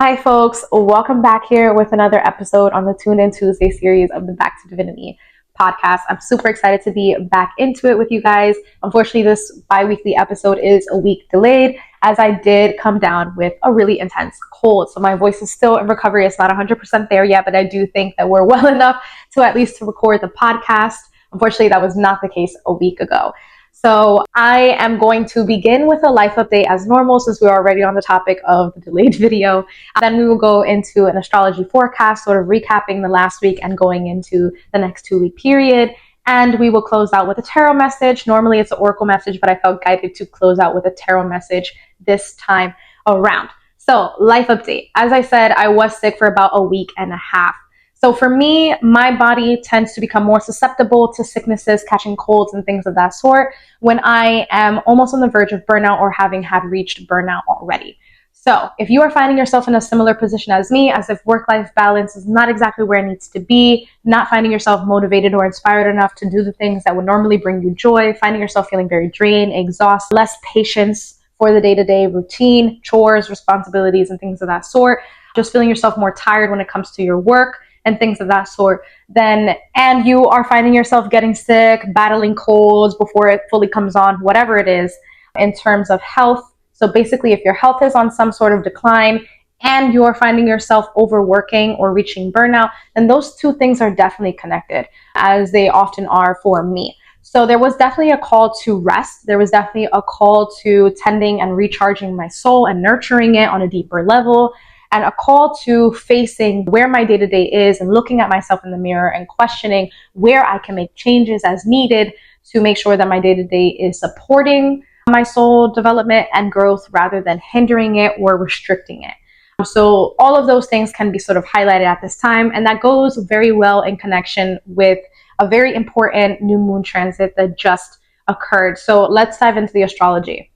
Hi folks, welcome back here with another episode on the Tune In Tuesday series of the Back to Divinity podcast. I'm super excited to be back into it with you guys. Unfortunately, this bi-weekly episode is a week delayed as I did come down with a really intense cold. So my voice is still in recovery. It's not 100% there yet, but I do think that we're well enough to at least record the podcast. Unfortunately, that was not the case a week ago. So I am going to begin with a life update as normal since we're already on the topic of the delayed video. Then we will go into an astrology forecast, sort of recapping the last week and going into the next 2-week period. And we will close out with a tarot message. Normally it's an oracle message, but I felt guided to close out with a tarot message this time around. So life update. As I said, I was sick for about a week and a half. So for me, my body tends to become more susceptible to sicknesses, catching colds and things of that sort when I am almost on the verge of burnout or having had reached burnout already. So if you are finding yourself in a similar position as me, as if work-life balance is not exactly where it needs to be, not finding yourself motivated or inspired enough to do the things that would normally bring you joy, finding yourself feeling very drained, exhausted, less patience for the day-to-day routine, chores, responsibilities, and things of that sort, just feeling yourself more tired when it comes to your work, and things of that sort, and you are finding yourself getting sick, battling colds before it fully comes on, whatever it is in terms of health. So basically, if your health is on some sort of decline and you're finding yourself overworking or reaching burnout, then those two things are definitely connected, as they often are for me. So there was definitely a call to rest. There was definitely a call to tending and recharging my soul and nurturing it on a deeper level, and a call to facing where my day-to-day is and looking at myself in the mirror and questioning where I can make changes as needed to make sure that my day-to-day is supporting my soul development and growth rather than hindering it or restricting it. So all of those things can be sort of highlighted at this time, and that goes very well in connection with a very important new moon transit that just occurred. So let's dive into the astrology.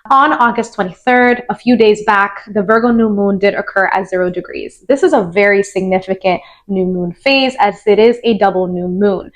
On August 23rd, a few days back, the Virgo new moon did occur at 0 degrees. This is a very significant new moon phase as it is a double new moon.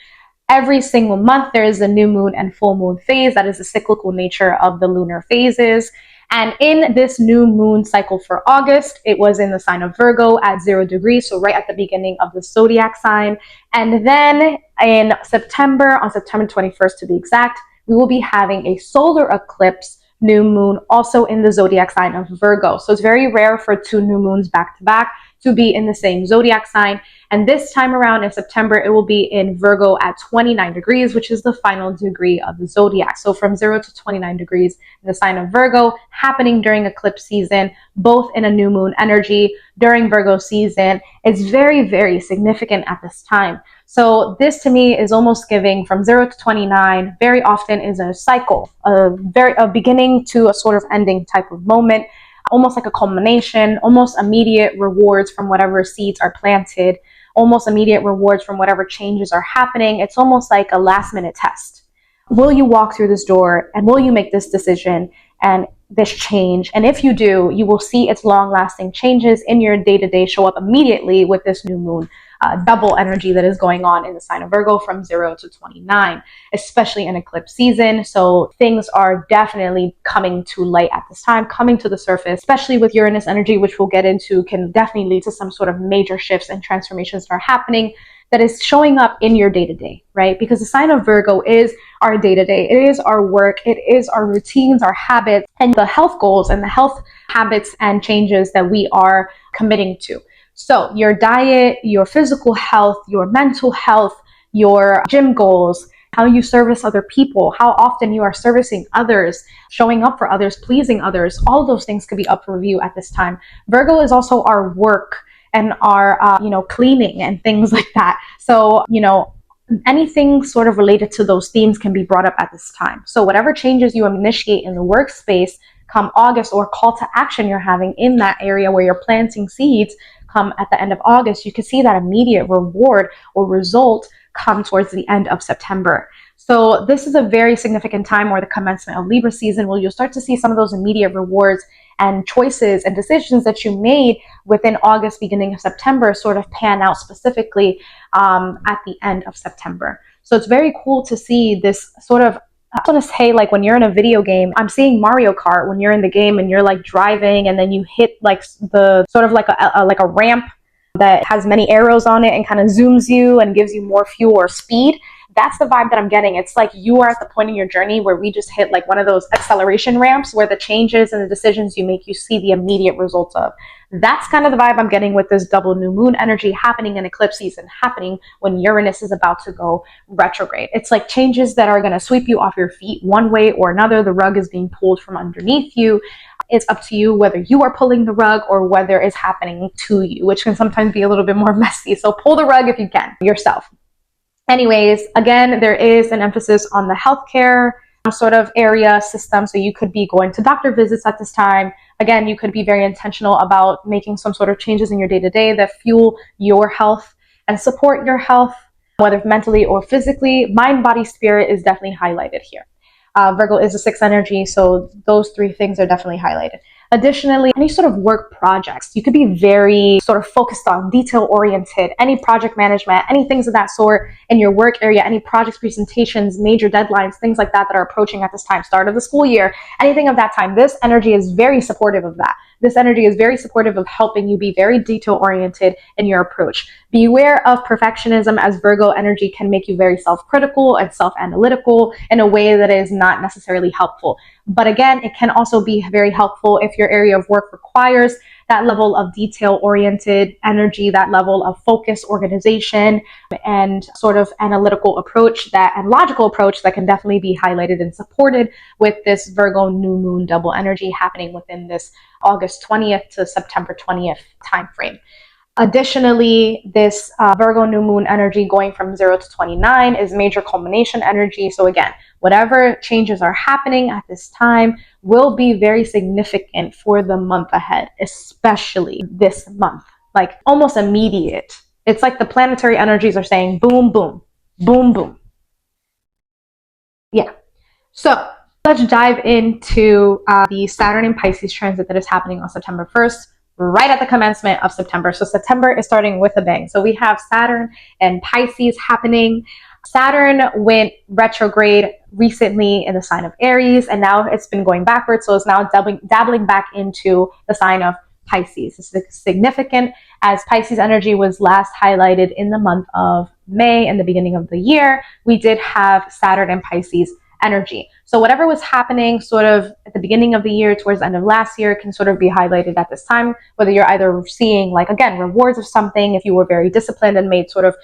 Every single month, there is a new moon and full moon phase. That is the cyclical nature of the lunar phases. And in this new moon cycle for August, it was in the sign of Virgo at 0 degrees, so right at the beginning of the zodiac sign. And then in September, on September 21st to be exact, we will be having a solar eclipse new moon also in the zodiac sign of Virgo. So it's very rare for two new moons back to back to be in the same zodiac sign. And this time around in September, it will be in Virgo at 29 degrees, which is the final degree of the zodiac. So from 0 to 29 degrees in the sign of Virgo, happening during eclipse season, both in a new moon energy during Virgo season. It's very, very significant at this time. So this to me is almost giving from 0 to 29 very often is a cycle, a beginning to a sort of ending type of moment, almost like a culmination, almost immediate rewards from whatever seeds are planted, almost immediate rewards from whatever changes are happening. It's almost like a last minute test. Will you walk through this door and will you make this decision and this change? And if you do, you will see its long lasting changes in your day-to-day show up immediately with this new moon double energy that is going on in the sign of Virgo from 0 to 29, especially in eclipse season. So things are definitely coming to light at this time, coming to the surface, especially with Uranus energy, which we'll get into, can definitely lead to some sort of major shifts and transformations that are happening that is showing up in your day-to-day, right? Because the sign of Virgo is our day-to-day. It is our work. It is our routines, our habits, and the health goals and the health habits and changes that we are committing to. So your diet, your physical health, your mental health, your gym goals, how you service other people, how often you are servicing others, showing up for others, pleasing others, all of those things could be up for review at this time. Virgo is also our work and our, cleaning and things like that. So, anything sort of related to those themes can be brought up at this time. So whatever changes you initiate in the workspace come August, or call to action you're having in that area where you're planting seeds come at the end of August, you can see that immediate reward or result come towards the end of September. So this is a very significant time, or the commencement of Libra season, where you'll start to see some of those immediate rewards and choices and decisions that you made within August, beginning of September, sort of pan out specifically at the end of September. So it's very cool to see this sort of I want to say, like, when you're in a video game, I'm seeing Mario Kart when you're in the game and you're like driving and then you hit like the sort of like a ramp that has many arrows on it and kind of zooms you and gives you more fuel or speed. That's the vibe that I'm getting. It's like you are at the point in your journey where we just hit like one of those acceleration ramps where the changes and the decisions you make, you see the immediate results of. That's kind of the vibe I'm getting with this double new moon energy happening in eclipse season, happening when Uranus is about to go retrograde. It's like changes that are going to sweep you off your feet one way or another. The rug is being pulled from underneath you. It's up to you whether you are pulling the rug or whether it's happening to you, which can sometimes be a little bit more messy. So pull the rug if you can yourself. Anyways, again, there is an emphasis on the healthcare sort of area system. So you could be going to doctor visits at this time. Again, you could be very intentional about making some sort of changes in your day-to-day that fuel your health and support your health, whether mentally or physically. Mind, body, spirit is definitely highlighted here. Virgo is a sixth energy, so those three things are definitely highlighted. Additionally, any sort of work projects, you could be very sort of focused on, detail-oriented, any project management, any things of that sort in your work area, any projects, presentations, major deadlines, things like that that are approaching at this time, start of the school year, anything of that time. This energy is very supportive of that. This energy is very supportive of helping you be very detail-oriented in your approach. Beware of perfectionism, as Virgo energy can make you very self-critical and self-analytical in a way that is not necessarily helpful. But again, it can also be very helpful if your area of work requires that level of detail-oriented energy, that level of focus, organization, and sort of analytical approach and logical approach that can definitely be highlighted and supported with this Virgo new moon double energy happening within this August 20th to September 20th timeframe. Additionally, this Virgo new moon energy going from 0 to 29 is major culmination energy. So again, whatever changes are happening at this time will be very significant for the month ahead, especially this month, like almost immediate. It's like the planetary energies are saying boom, boom, boom, boom. Yeah. So let's dive into the Saturn in Pisces transit that is happening on September 1st. Right at the commencement of September. So September is starting with a bang. So we have Saturn and Pisces happening. Saturn went retrograde recently in the sign of Aries, and now it's been going backwards. So it's now dabbling back into the sign of Pisces. This is significant as Pisces energy was last highlighted in the month of May and the beginning of the year. We did have Saturn and Pisces energy. So whatever was happening sort of at the beginning of the year towards the end of last year can sort of be highlighted at this time, whether you're either seeing like, again, rewards of something, if you were very disciplined and made sort of,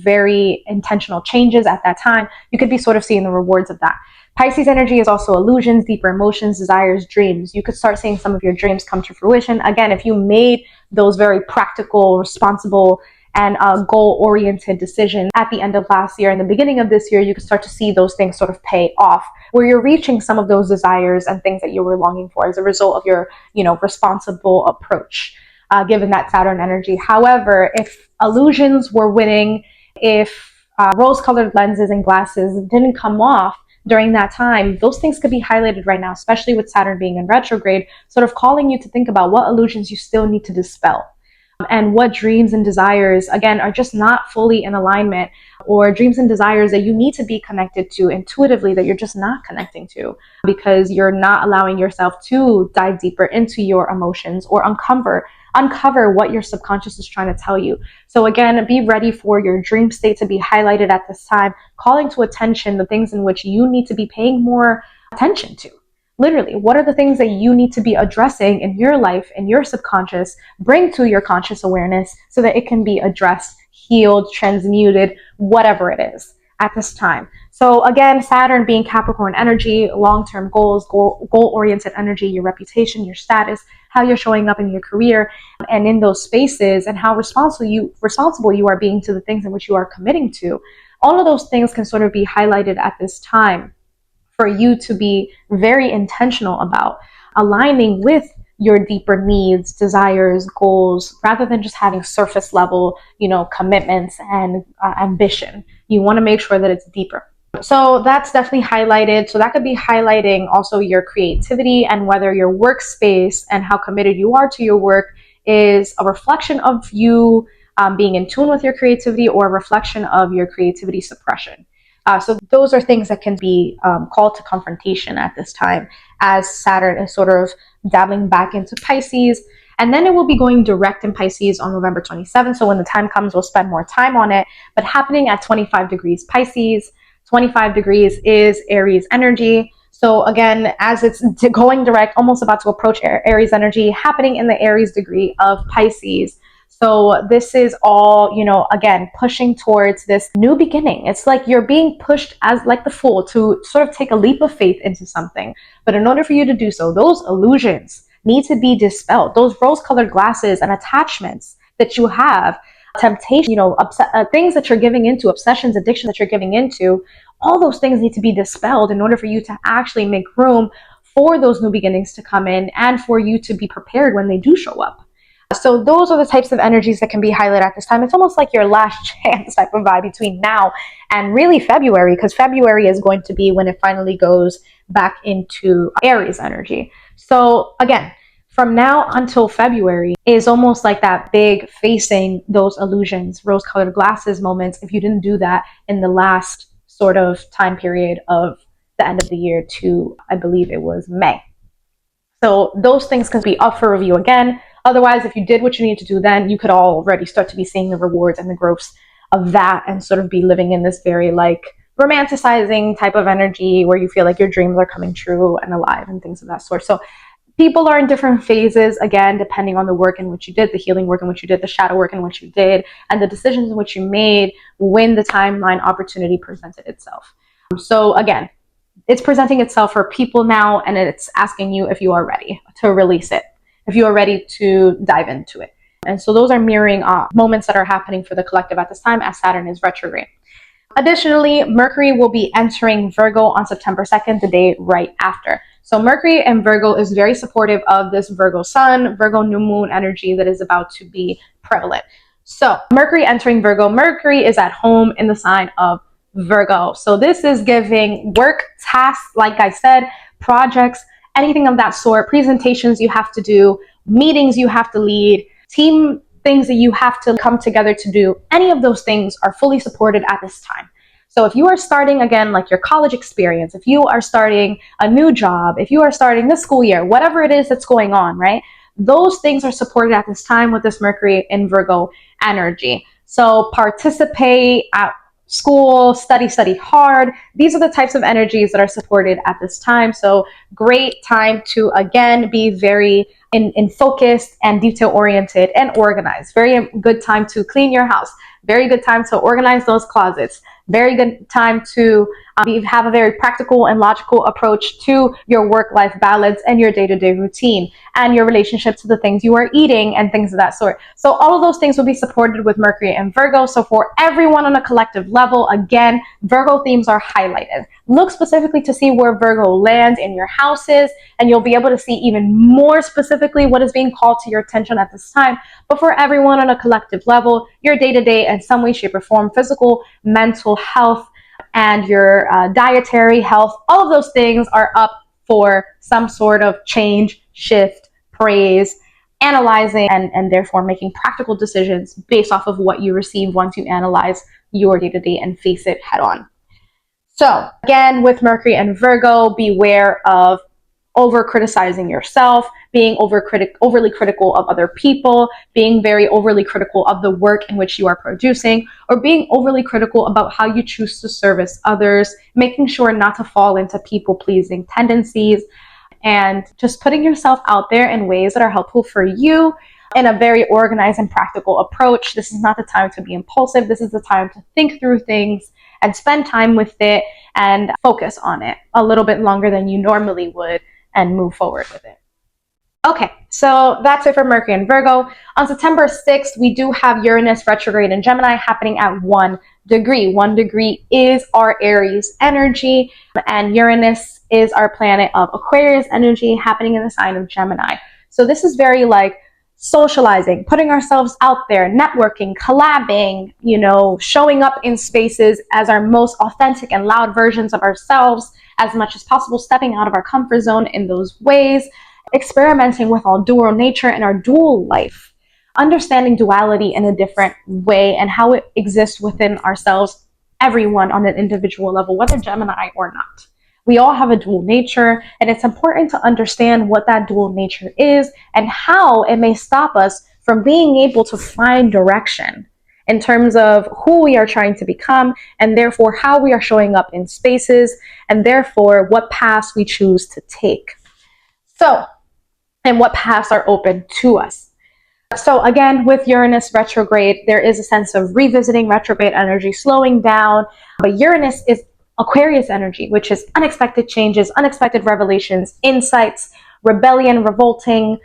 very intentional changes at that time, you could be sort of seeing the rewards of that. Pisces energy is also illusions, deeper emotions, desires, dreams. You could start seeing some of your dreams come to fruition. Again, if you made those very practical, responsible, and goal-oriented decisions at the end of last year and the beginning of this year, you can start to see those things sort of pay off, where you're reaching some of those desires and things that you were longing for as a result of your, responsible approach, given that Saturn energy. However, if illusions were winning, if rose-colored lenses and glasses didn't come off during that time, those things could be highlighted right now, especially with Saturn being in retrograde, sort of calling you to think about what illusions you still need to dispel. And what dreams and desires, again, are just not fully in alignment, or dreams and desires that you need to be connected to intuitively that you're just not connecting to because you're not allowing yourself to dive deeper into your emotions or uncover what your subconscious is trying to tell you. So again, be ready for your dream state to be highlighted at this time, calling to attention the things in which you need to be paying more attention to. Literally, what are the things that you need to be addressing in your life and your subconscious, bring to your conscious awareness so that it can be addressed, healed, transmuted, whatever it is at this time. So again, Saturn being Capricorn energy, long-term goals, goal-oriented energy, your reputation, your status, how you're showing up in your career and in those spaces, and how responsible you are being to the things in which you are committing to. All of those things can sort of be highlighted at this time for you to be very intentional about aligning with your deeper needs, desires, goals, rather than just having surface level, commitments and ambition. You want to make sure that it's deeper. So that's definitely highlighted. So that could be highlighting also your creativity and whether your workspace and how committed you are to your work is a reflection of you being in tune with your creativity or a reflection of your creativity suppression. So those are things that can be called to confrontation at this time, as Saturn is sort of dabbling back into Pisces. And then it will be going direct in Pisces on November 27th. So when the time comes, we'll spend more time on it. But happening at 25 degrees Pisces, 25 degrees is Aries energy. So again, as it's going direct, almost about to approach Aries energy, happening in the Aries degree of Pisces. So this is all, again, pushing towards this new beginning. It's like you're being pushed as like the fool to sort of take a leap of faith into something. But in order for you to do so, those illusions need to be dispelled. Those rose-colored glasses and attachments that you have, temptation, things that you're giving into, obsessions, addiction that you're giving into, all those things need to be dispelled in order for you to actually make room for those new beginnings to come in and for you to be prepared when they do show up. So those are the types of energies that can be highlighted at this time. It's almost like your last chance type of vibe between now and really February, because February is going to be when it finally goes back into Aries energy. So again, from now until February is almost like that big facing those illusions, rose-colored glasses moments, if you didn't do that in the last sort of time period of the end of the year to, I believe it was May. So those things can be up for review again. Otherwise, if you did what you need to do then, you could already start to be seeing the rewards and the growths of that and sort of be living in this very like romanticizing type of energy where you feel like your dreams are coming true and alive and things of that sort. So people are in different phases, again, depending on the work in which you did, the healing work in which you did, the shadow work in which you did, and the decisions in which you made when the timeline opportunity presented itself. So again, it's presenting itself for people now, and it's asking you if you are ready to release it, if you are ready to dive into it. And so those are mirroring moments that are happening for the collective at this time as Saturn is retrograde. Additionally, Mercury will be entering Virgo on September 2nd, the day right after. So Mercury and Virgo is very supportive of this Virgo sun, Virgo new moon energy that is about to be prevalent. So Mercury entering Virgo, Mercury is at home in the sign of Virgo. So this is giving work, tasks, like I said, projects, anything of that sort, presentations you have to do, meetings you have to lead, team things that you have to come together to do. Any of those things are fully supported at this time. So if you are starting again, like your college experience, if you are starting a new job, if you are starting the school year, whatever it is that's going on, right? Those things are supported at this time with this Mercury in Virgo energy. So participate at school, study hard. These are the types of energies that are supported at this time. So great time to, again, be very in focused and detail oriented and organized. Very good time to clean your house. Very good time to organize those closets. Very good time to have a very practical and logical approach to your work-life balance and your day-to-day routine and your relationship to the things you are eating and things of that sort. So all of those things will be supported with Mercury and Virgo. So for everyone on a collective level, again, Virgo themes are highlighted. Look specifically to see where Virgo lands in your houses, and you'll be able to see even more specifically what is being called to your attention at this time. But for everyone on a collective level, your day-to-day in some way, shape, or form, physical, mental health, and your dietary health, all of those things are up for some sort of change, shift, praise, analyzing, and therefore making practical decisions based off of what you receive once you analyze your day-to-day and face it head on. So again, with Mercury and Virgo, beware of over criticizing yourself, being overly critical of other people, being very overly critical of the work in which you are producing, or being overly critical about how you choose to service others, making sure not to fall into people-pleasing tendencies, and just putting yourself out there in ways that are helpful for you in a very organized and practical approach. This is not the time to be impulsive. This is the time to think through things and spend time with it and focus on it a little bit longer than you normally would and move forward with it. Okay, so that's it for Mercury and Virgo. On September 6th, we do have Uranus retrograde in Gemini happening at 1 degree. 1 degree is our Aries energy, and Uranus is our planet of Aquarius energy happening in the sign of Gemini. So this is very like socializing, putting ourselves out there, networking, collabing, showing up in spaces as our most authentic and loud versions of ourselves as much as possible, stepping out of our comfort zone in those ways, experimenting with our dual nature and our dual life, understanding duality in a different way and how it exists within ourselves everyone on an individual level, whether Gemini or not. We all have a dual nature, and it's important to understand what that dual nature is and how it may stop us from being able to find direction in terms of who we are trying to become, and therefore how we are showing up in spaces, and therefore what paths we choose to take. So, and what paths are open to us. So again, with Uranus retrograde, there is a sense of revisiting retrograde energy, slowing down, but Uranus is Aquarius energy, which is unexpected changes, unexpected revelations, insights, rebellion, revolting,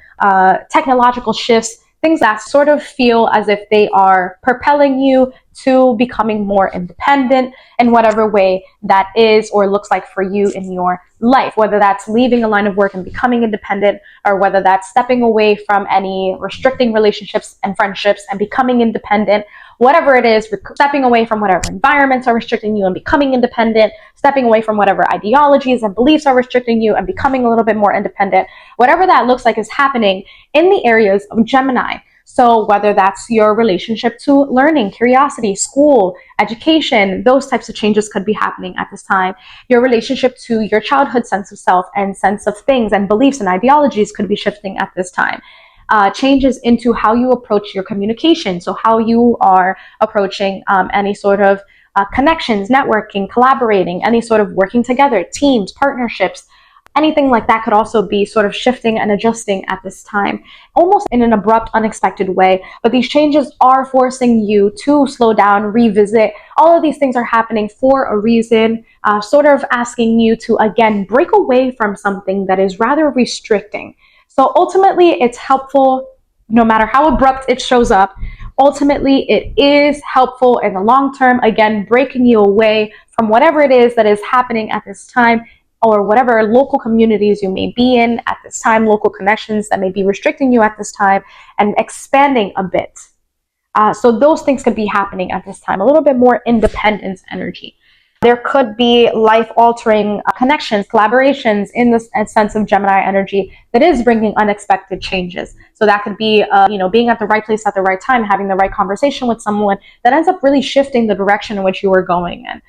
technological shifts, things that sort of feel as if they are propelling you to becoming more independent in whatever way that is or looks like for you in your life, whether that's leaving a line of work and becoming independent, or whether that's stepping away from any restricting relationships and friendships and becoming independent. Whatever it is, stepping away from whatever environments are restricting you and becoming independent, stepping away from whatever ideologies and beliefs are restricting you and becoming a little bit more independent. Whatever that looks like is happening in the areas of Gemini. So whether that's your relationship to learning, curiosity, school, education, those types of changes could be happening at this time. Your relationship to your childhood sense of self and sense of things and beliefs and ideologies could be shifting at this time. Changes into how you approach your communication. So how you are approaching any sort of connections, networking, collaborating, any sort of working together, teams, partnerships, anything like that could also be sort of shifting and adjusting at this time, almost in an abrupt, unexpected way. But these changes are forcing you to slow down, revisit. All of these things are happening for a reason, sort of asking you to, again, break away from something that is rather restricting. So ultimately, it's helpful no matter how abrupt it shows up. Ultimately, it is helpful in the long term, again, breaking you away from whatever it is that is happening at this time, or whatever local communities you may be in at this time, local connections that may be restricting you at this time, and expanding a bit. So those things could be happening at this time, a little bit more independence energy. There could be life-altering connections, collaborations in the sense of Gemini energy that is bringing unexpected changes. So that could be, being at the right place at the right time, having the right conversation with someone that ends up really shifting the direction in which you were going in.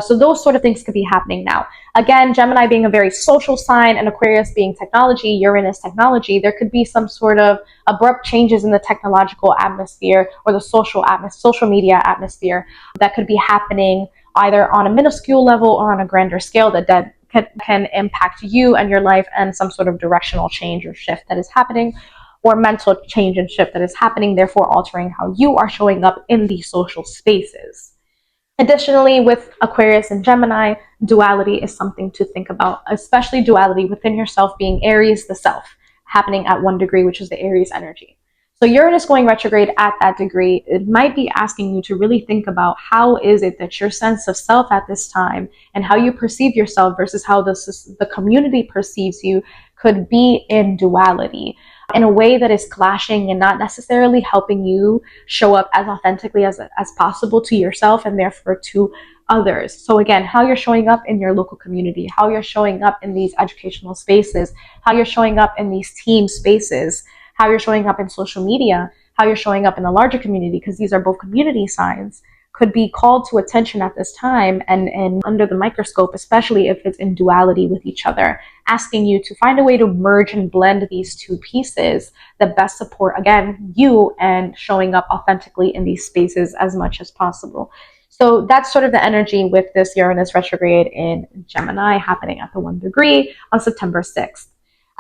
So those sort of things could be happening now. Again, Gemini being a very social sign and Aquarius being technology, Uranus technology, there could be some sort of abrupt changes in the technological atmosphere or the social media atmosphere that could be happening either on a minuscule level or on a grander scale that can impact you and your life, and some sort of directional change or shift that is happening, or mental change and shift that is happening, therefore altering how you are showing up in these social spaces. Additionally, with Aquarius and Gemini, duality is something to think about, especially duality within yourself, being Aries, the self, happening at 1 degree, which is the Aries energy. So Uranus going retrograde at that degree, it might be asking you to really think about how is it that your sense of self at this time and how you perceive yourself versus how the community perceives you could be in duality, in a way that is clashing and not necessarily helping you show up as authentically as possible to yourself and therefore to others. So again, how you're showing up in your local community, how you're showing up in these educational spaces, how you're showing up in these team spaces, how you're showing up in social media, how you're showing up in the larger community, because these are both community signs, could be called to attention at this time and under the microscope, especially if it's in duality with each other, asking you to find a way to merge and blend these two pieces that best support, again, you and showing up authentically in these spaces as much as possible. So that's sort of the energy with this Uranus retrograde in Gemini happening at the 1 degree on September 6th.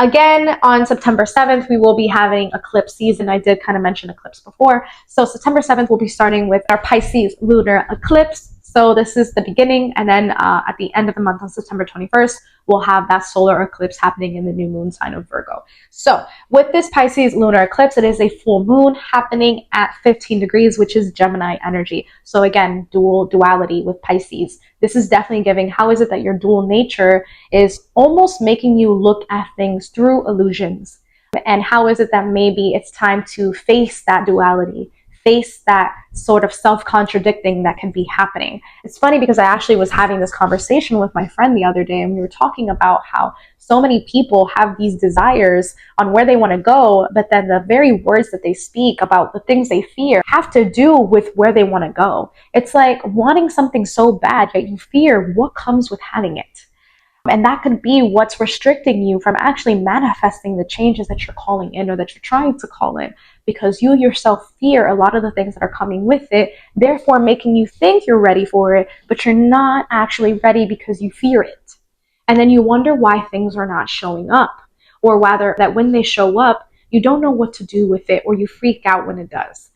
Again, on September 7th, we will be having eclipse season. I did kind of mention eclipse before. So September 7th, we'll be starting with our Pisces lunar eclipse. So this is the beginning. And then at the end of the month on September 21st, we'll have that solar eclipse happening in the new moon sign of Virgo. So with this Pisces lunar eclipse, it is a full moon happening at 15 degrees, which is Gemini energy. So again, duality with Pisces. This is definitely giving how is it that your dual nature is almost making you look at things through illusions. And how is it that maybe it's time to face that duality, face that sort of self-contradicting that can be happening. It's funny because I actually was having this conversation with my friend the other day, and we were talking about how so many people have these desires on where they want to go, but then the very words that they speak about the things they fear have to do with where they want to go. It's like wanting something so bad, yet you fear what comes with having it. And that could be what's restricting you from actually manifesting the changes that you're calling in or that you're trying to call in, because you yourself fear a lot of the things that are coming with it, therefore making you think you're ready for it, but you're not actually ready because you fear it. And then you wonder why things are not showing up, or rather that when they show up, you don't know what to do with it, or you freak out when it does.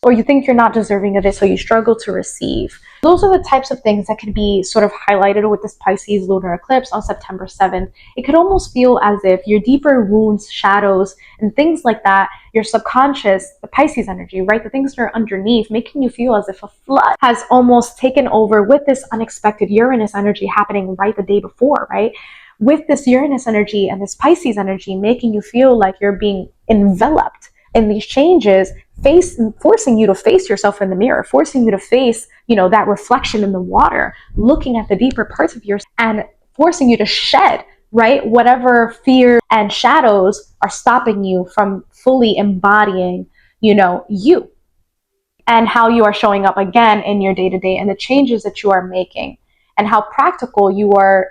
Or you think you're not deserving of it, so you struggle to receive. Those are the types of things that can be sort of highlighted with this Pisces lunar eclipse on September 7th. It could almost feel as if your deeper wounds, shadows, and things like that, your subconscious, the Pisces energy, right? The things that are underneath, making you feel as if a flood has almost taken over with this unexpected Uranus energy happening right the day before, right? With this Uranus energy and this Pisces energy making you feel like you're being enveloped in these changes, forcing you to face yourself in the mirror, forcing you to face, that reflection in the water, looking at the deeper parts of yourself, and forcing you to shed, right, whatever fear and shadows are stopping you from fully embodying, you, and how you are showing up again in your day-to-day and the changes that you are making, and how practically you are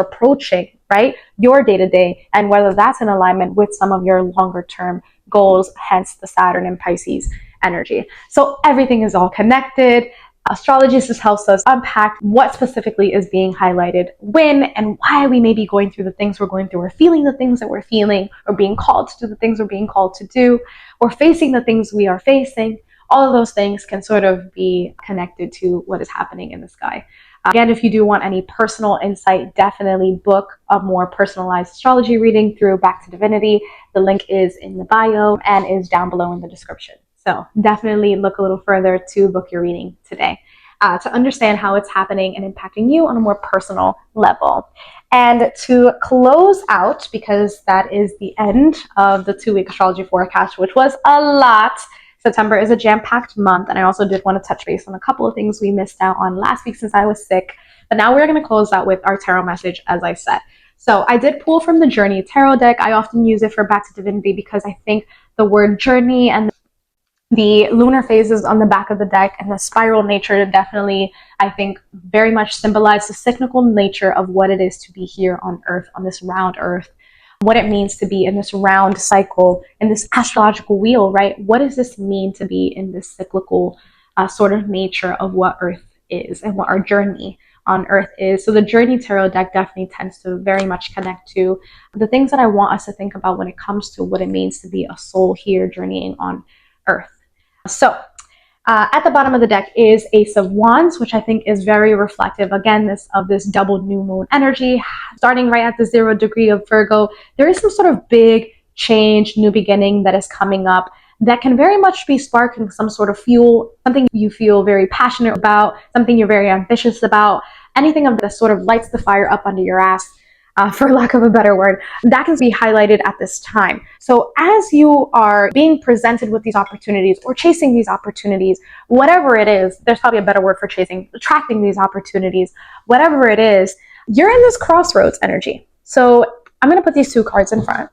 approaching, right, your day-to-day, and whether that's in alignment with some of your longer term goals, hence the Saturn and Pisces energy. So everything is all connected. Astrology just helps us unpack what specifically is being highlighted when and why we may be going through the things we're going through, or feeling the things that we're feeling, or being called to do the things we're being called to do, or facing the things we are facing. All of those things can sort of be connected to what is happening in the sky. Again, if you do want any personal insight, definitely book a more personalized astrology reading through Back to Divinity. The link is in the bio and is down below in the description. So definitely look a little further to book your reading today to understand how it's happening and impacting you on a more personal level. And to close out, because that is the end of the 2-week astrology forecast, which was a lot. September is a jam-packed month, and I also did want to touch base on a couple of things we missed out on last week since I was sick. But now we're going to close out with our tarot message, as I said. So I did pull from the Journey tarot deck. I often use it for Back to Divinity because I think the word journey and the lunar phases on the back of the deck and the spiral nature definitely, I think, very much symbolize the cyclical nature of what it is to be here on Earth, on this round Earth. What it means to be in this round cycle, in this astrological wheel, right? What does this mean to be in this cyclical sort of nature of what Earth is and what our journey on Earth is? So the Journey Tarot deck definitely tends to very much connect to the things that I want us to think about when it comes to what it means to be a soul here journeying on Earth. So at the bottom of the deck is Ace of Wands, which I think is very reflective, again, this double new moon energy, starting right at the 0 degree of Virgo. There is some sort of big change, new beginning that is coming up that can very much be sparking some sort of fuel, something you feel very passionate about, something you're very ambitious about, anything of that sort of lights the fire up under your ass. For lack of a better word, that can be highlighted at this time. So as you are being presented with these opportunities or chasing these opportunities, whatever it is, there's probably a better word for chasing, attracting these opportunities, whatever it is, you're in this crossroads energy. So I'm going to put these two cards in front.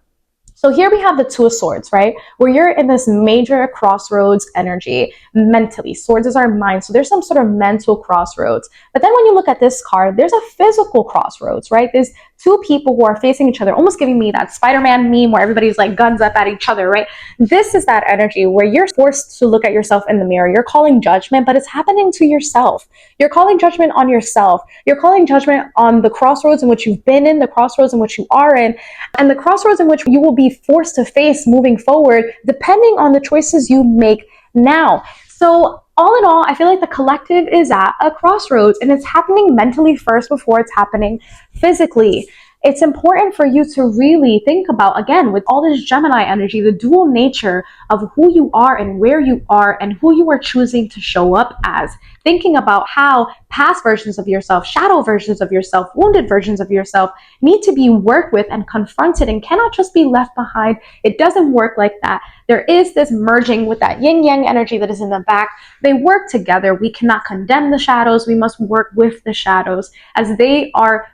So here we have the Two of Swords, right? Where you're in this major crossroads energy mentally. Swords is our mind. So there's some sort of mental crossroads. But then when you look at this card, there's a physical crossroads, right? There's two people who are facing each other, almost giving me that Spider-Man meme where everybody's like guns up at each other, right? This is that energy where you're forced to look at yourself in the mirror. You're calling judgment, but it's happening to yourself. You're calling judgment on yourself. You're calling judgment on the crossroads in which you've been in, the crossroads in which you are in, and the crossroads in which you will be forced to face moving forward, depending on the choices you make now. So all in all, I feel like the collective is at a crossroads, and it's happening mentally first before it's happening physically. it's important for you to really think about, again, with all this Gemini energy, the dual nature of who you are and where you are and who you are choosing to show up as. Thinking about how past versions of yourself, shadow versions of yourself, wounded versions of yourself need to be worked with and confronted and cannot just be left behind. It doesn't work like that. There is this merging with that yin yang energy that is in the back. They work together. We cannot condemn the shadows. We must work with the shadows as they are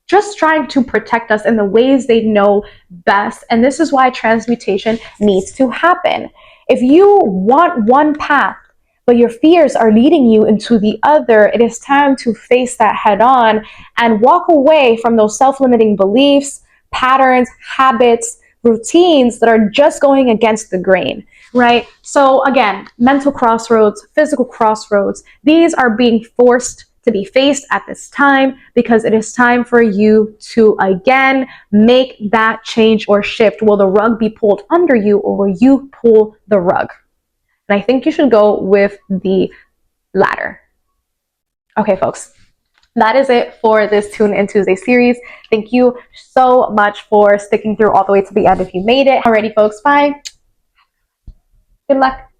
just trying to protect us in the ways they know best. And this is why transmutation needs to happen. If you want one path, but your fears are leading you into the other, it is time to face that head on and walk away from those self-limiting beliefs, patterns, habits, routines that are just going against the grain, right? So again, mental crossroads, physical crossroads, these are being forced to be faced at this time because it is time for you to again make that change or shift. Will the rug be pulled under you or will you pull the rug? And I think you should go with the latter. Okay, folks, that is it for this Tune In Tuesday series. Thank you so much for sticking through all the way to the end if you made it. Alrighty, folks, bye. Good luck.